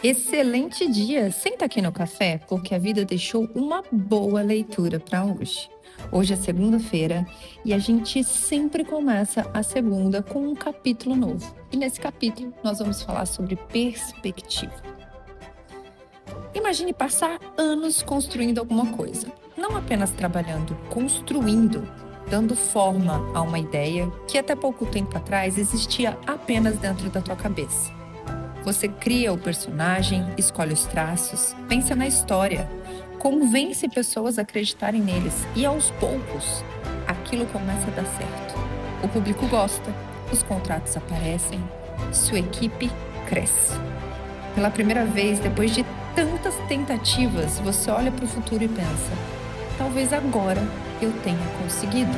Excelente dia! Senta aqui no café, porque a vida deixou uma boa leitura para hoje. Hoje é segunda-feira e a gente sempre começa a segunda com um capítulo novo. E nesse capítulo nós vamos falar sobre perspectiva. Imagine passar anos construindo alguma coisa, não apenas trabalhando, construindo, dando forma a uma ideia que até pouco tempo atrás existia apenas dentro da tua cabeça. Você cria o personagem, escolhe os traços, pensa na história, convence pessoas a acreditarem neles e aos poucos aquilo começa a dar certo. O público gosta, os contratos aparecem, sua equipe cresce. Pela primeira vez, depois de tantas tentativas, você olha para o futuro e pensa: talvez agora eu tenha conseguido.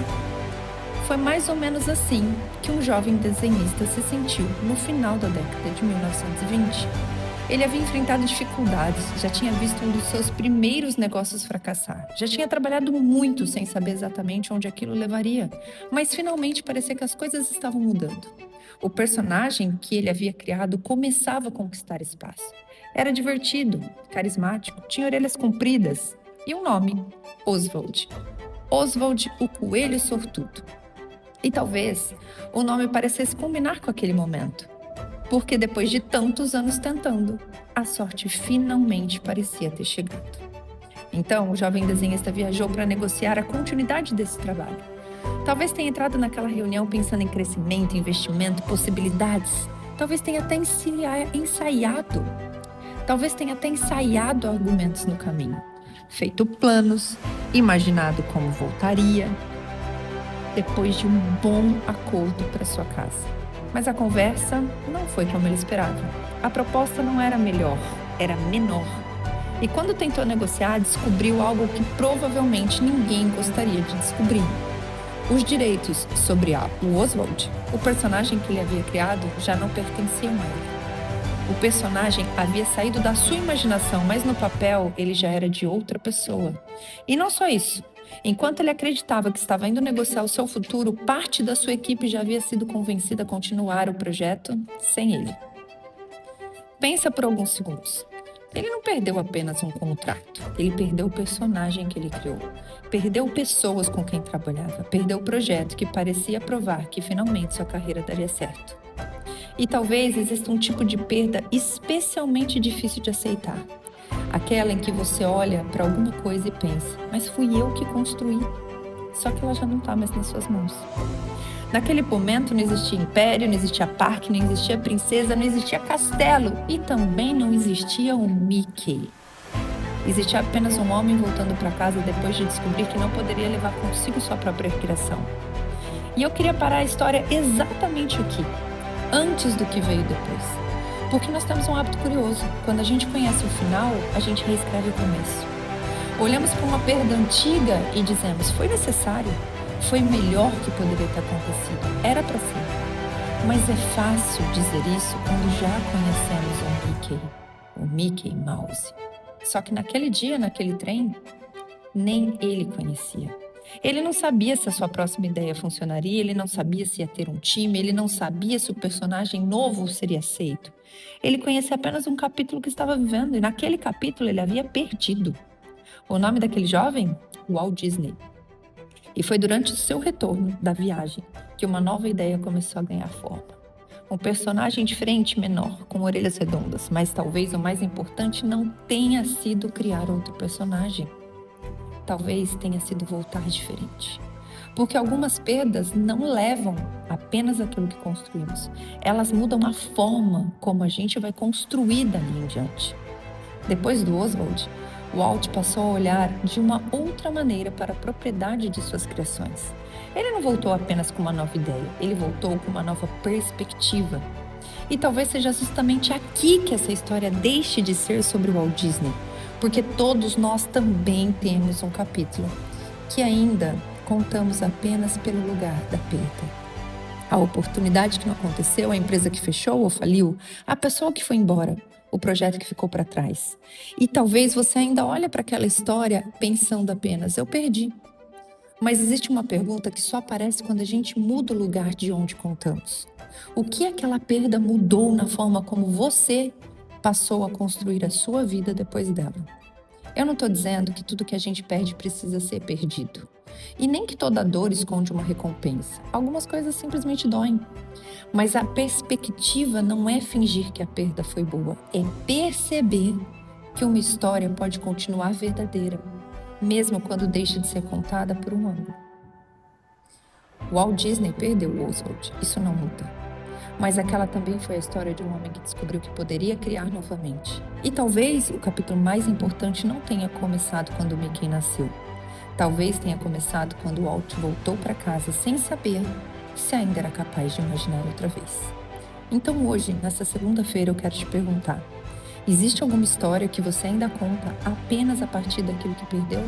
Foi mais ou menos assim que um jovem desenhista se sentiu no final da década de 1920. Ele havia enfrentado dificuldades, já tinha visto um dos seus primeiros negócios fracassar, já tinha trabalhado muito sem saber exatamente onde aquilo levaria, mas finalmente parecia que as coisas estavam mudando. O personagem que ele havia criado começava a conquistar espaço. Era divertido, carismático, tinha orelhas compridas e um nome: Oswald. Oswald, o coelho sortudo. E talvez o nome parecesse combinar com aquele momento, porque depois de tantos anos tentando, a sorte finalmente parecia ter chegado. Então, o jovem desenhista viajou para negociar a continuidade desse trabalho. Talvez tenha entrado naquela reunião pensando em crescimento, investimento, possibilidades. Talvez tenha até ensaiado argumentos no caminho, feito planos, imaginado como voltaria, depois de um bom acordo para sua casa. Mas a conversa não foi como ele esperava. A proposta não era melhor, era menor. E quando tentou negociar, descobriu algo que provavelmente ninguém gostaria de descobrir. Os direitos sobre o Oswald, o personagem que ele havia criado, já não pertenciam a ele. O personagem havia saído da sua imaginação, mas no papel ele já era de outra pessoa. E não só isso. Enquanto ele acreditava que estava indo negociar o seu futuro, parte da sua equipe já havia sido convencida a continuar o projeto sem ele. Pensa por alguns segundos. Ele não perdeu apenas um contrato, ele perdeu o personagem que ele criou. Perdeu pessoas com quem trabalhava, perdeu o projeto que parecia provar que finalmente sua carreira daria certo. E talvez exista um tipo de perda especialmente difícil de aceitar. Aquela em que você olha para alguma coisa e pensa: mas fui eu que construí. Só que ela já não está mais nas suas mãos. Naquele momento não existia império, não existia parque, não existia princesa, não existia castelo e também não existia o Mickey. Existia apenas um homem voltando para casa depois de descobrir que não poderia levar consigo sua própria criação. E eu queria parar a história exatamente aqui, antes do que veio depois. Porque nós temos um hábito curioso. Quando a gente conhece o final, a gente reescreve o começo. Olhamos para uma perda antiga e dizemos: foi necessário, foi melhor que poderia ter acontecido, era para ser. Mas é fácil dizer isso quando já conhecemos o Mickey Mouse. Só que naquele dia, naquele trem, nem ele conhecia. Ele não sabia se a sua próxima ideia funcionaria, ele não sabia se ia ter um time, ele não sabia se o personagem novo seria aceito. Ele conhecia apenas um capítulo que estava vivendo e naquele capítulo ele havia perdido. O nome daquele jovem? Walt Disney. E foi durante o seu retorno da viagem que uma nova ideia começou a ganhar forma. Um personagem diferente, menor, com orelhas redondas, mas talvez o mais importante não tenha sido criar outro personagem. Talvez tenha sido voltar diferente. Porque algumas perdas não levam apenas aquilo que construímos. Elas mudam a forma como a gente vai construir dali em diante. Depois do Oswald, Walt passou a olhar de uma outra maneira para a propriedade de suas criações. Ele não voltou apenas com uma nova ideia, ele voltou com uma nova perspectiva. E talvez seja justamente aqui que essa história deixe de ser sobre Walt Disney. Porque todos nós também temos um capítulo que ainda contamos apenas pelo lugar da perda. A oportunidade que não aconteceu, a empresa que fechou ou faliu, a pessoa que foi embora, o projeto que ficou para trás. E talvez você ainda olhe para aquela história pensando apenas: eu perdi. Mas existe uma pergunta que só aparece quando a gente muda o lugar de onde contamos. O que aquela perda mudou na forma como você passou a construir a sua vida depois dela. Eu não estou dizendo que tudo que a gente perde precisa ser perdido. E nem que toda dor esconde uma recompensa. Algumas coisas simplesmente doem. Mas a perspectiva não é fingir que a perda foi boa, é perceber que uma história pode continuar verdadeira, mesmo quando deixa de ser contada por um ângulo. Walt Disney perdeu Oswald, isso não muda. Mas aquela também foi a história de um homem que descobriu que poderia criar novamente. E talvez o capítulo mais importante não tenha começado quando Mickey nasceu. Talvez tenha começado quando Walt voltou para casa sem saber se ainda era capaz de imaginar outra vez. Então hoje, nessa segunda-feira, eu quero te perguntar: existe alguma história que você ainda conta apenas a partir daquilo que perdeu?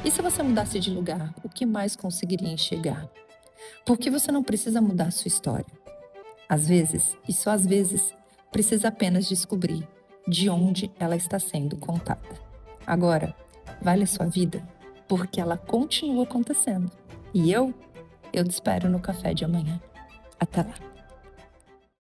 E se você mudasse de lugar, o que mais conseguiria enxergar? Porque você não precisa mudar a sua história. Às vezes, e só às vezes, precisa apenas descobrir de onde ela está sendo contada. Agora, vale a sua vida, porque ela continua acontecendo. E eu te espero no café de amanhã. Até lá!